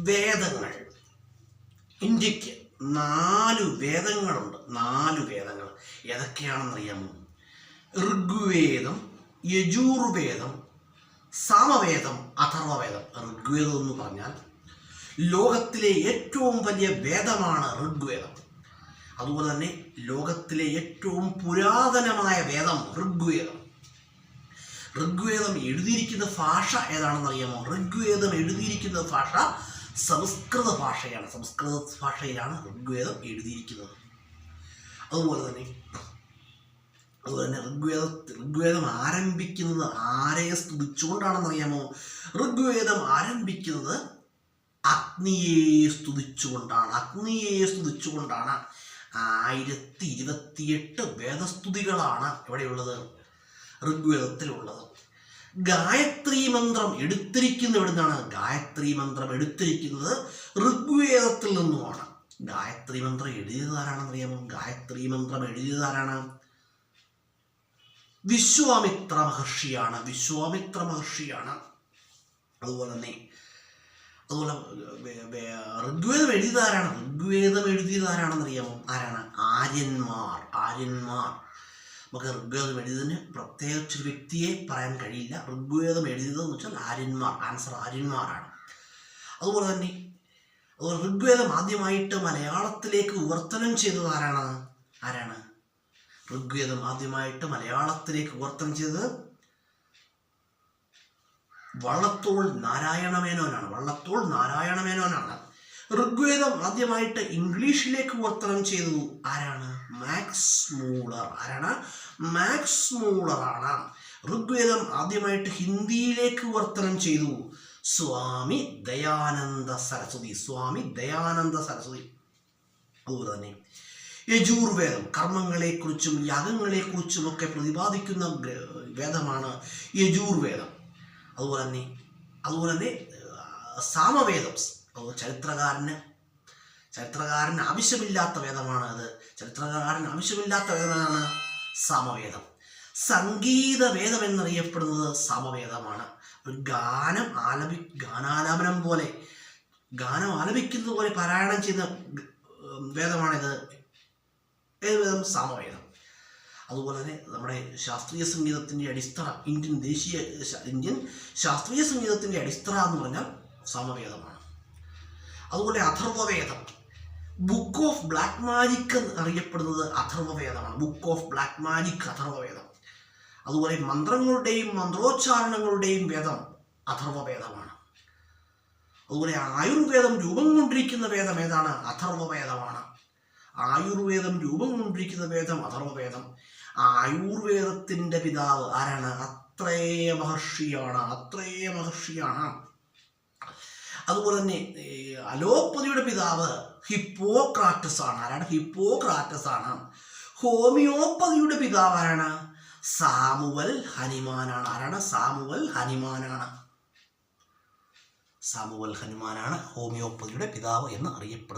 വേദങ്ങൾ. ഇന്ത്യക്ക് 4 വേദങ്ങളുണ്ട്. 4 വേദങ്ങൾ ഏതൊക്കെയാണെന്നറിയാമോ? ഋഗ്വേദം, യജുർവേദം, സാമവേദം, അഥർവവേദം. ഋഗ്വേദം എന്ന് പറഞ്ഞാൽ ലോകത്തിലെ ഏറ്റവും വലിയ വേദമാണ് ഋഗ്വേദം. അതുപോലെ തന്നെ ലോകത്തിലെ ഏറ്റവും പുരാതനമായ വേദം ഋഗ്വേദം. ഋഗ്വേദം എഴുതിയിരിക്കുന്ന ഭാഷ ഏതാണെന്നറിയാമോ? ഋഗ്വേദം എഴുതിയിരിക്കുന്ന ഭാഷ സംസ്കൃത ഭാഷയാണ്. സംസ്കൃത ഭാഷയിലാണ് ഋഗ്വേദം എഴുതിയിരിക്കുന്നത്. അതുപോലെ തന്നെ ഋഗ്വേദം ആരംഭിക്കുന്നത് ആരെ സ്തുതിച്ചുകൊണ്ടാണെന്നറിയാമോ? ഋഗ്വേദം ആരംഭിക്കുന്നത് അഗ്നിയെ സ്തുതിച്ചുകൊണ്ടാണ്. 1028 വേദസ്തുതികളാണ് എവിടെയുള്ളത്? ഋഗ്വേദത്തിലുള്ളത്. ഗായത്രി മന്ത്രം എടുത്തിരിക്കുന്നത് എവിടെ നിന്നാണ്? ഗായത്രി മന്ത്രം എടുത്തിരിക്കുന്നത് ഋഗ്വേദത്തിൽ നിന്നുമാണ്. ഗായത്രി മന്ത്രം എഴുതിയതാരാണെന്നറിയാമോ? ഗായത്രി മന്ത്രം എഴുതിയതാരാണ്? വിശ്വാമിത്ര മഹർഷിയാണ്. അതുപോലെ ഋഗ്വേദം എഴുതിയതാരാണെന്നറിയാമോ? ആരാണ്? ആര്യന്മാർ. നമുക്ക് ഋഗ്വേദം എഴുതിയതിന് പ്രത്യേകിച്ചൊരു വ്യക്തിയെ പറയാൻ കഴിയില്ല. ഋഗ്വേദം എഴുതിയതെന്ന് വെച്ചാൽ ആര്യന്മാർ. ആൻസർ ആര്യന്മാരാണ്. അതുപോലെ ഋഗ്വേദം ആദ്യമായിട്ട് മലയാളത്തിലേക്ക് വിവർത്തനം ചെയ്തത് ആരാണ്? ഋഗ്വേദം ആദ്യമായിട്ട് മലയാളത്തിലേക്ക് വിവർത്തനം ചെയ്തത് വള്ളത്തോൾ നാരായണ മേനോനാണ്. ഋഗ്വേദം ആദ്യമായിട്ട് ഇംഗ്ലീഷിലേക്ക് വിവർത്തനം ചെയ്തത് ആരാണ്? മാക്സ് മൂളറാണ്. ഋഗ്വേദം ആദ്യമായിട്ട് ഹിന്ദിയിലേക്ക് വിവർത്തനം ചെയ്തു സ്വാമി ദയാനന്ദ സരസ്വതി. അതുപോലെ തന്നെ യജുർവേദം കർമ്മങ്ങളെക്കുറിച്ചും യാഗങ്ങളെക്കുറിച്ചും ഒക്കെ പ്രതിപാദിക്കുന്ന വേദമാണ് യജുർവേദം. അതുപോലെ തന്നെ സാമവേദം ചരിത്രകാരന് ആവശ്യമില്ലാത്ത വേദമാണ്. സാമവേദം. സംഗീത വേദം എന്നറിയപ്പെടുന്നത് സാമവേദമാണ്. ഒരു ഗാനാലാപനം പോലെ ഗാനം ആലപിക്കുന്നത് പോലെ പാരായണം ചെയ്യുന്ന വേദമാണിത്. ഏത് വേദം? സാമവേദം. അതുപോലെ തന്നെ നമ്മുടെ ശാസ്ത്രീയ സംഗീതത്തിൻ്റെ അടിത്തറ, ഇന്ത്യൻ ശാസ്ത്രീയ സംഗീതത്തിൻ്റെ അടിത്തറ എന്ന് പറഞ്ഞാൽ സാമവേദമാണ്. അതുപോലെ Atharvaveda, book of black magic അറിയപ്പെടുന്നത് അഥർവവേദമാണ്. അഥർവവേദം. അതുപോലെ മന്ത്രങ്ങളുടെയും മന്ത്രോച്ചാരണങ്ങളുടെയും വേദം അഥർവവേദമാണ്. അതുപോലെ ആയുർവേദം രൂപം കൊണ്ടിരിക്കുന്ന വേദം ഏതാണ്? അഥർവവേദമാണ്. അഥർവവേദം. ആയുർവേദത്തിൻ്റെ പിതാവ് ആരാണ്? അത്രേയ മഹർഷിയാണ്. അതുപോലെ തന്നെ അലോപ്പതിയുടെ പിതാവ് ഹിപ്പോക്രാറ്റസ് ആണ്. ഹിപ്പോക്രാറ്റസ്. ഹോമിയോപ്പതിയുടെ പിതാവ് ആരാണ്? സാമുവൽ ഹനിമാനാണ്. സാമുവൽ ഹനിമാനാണ് ഹോമിയോപ്പതിയുടെ പിതാവ് എന്ന് അറിയപ്പെടുന്നത്.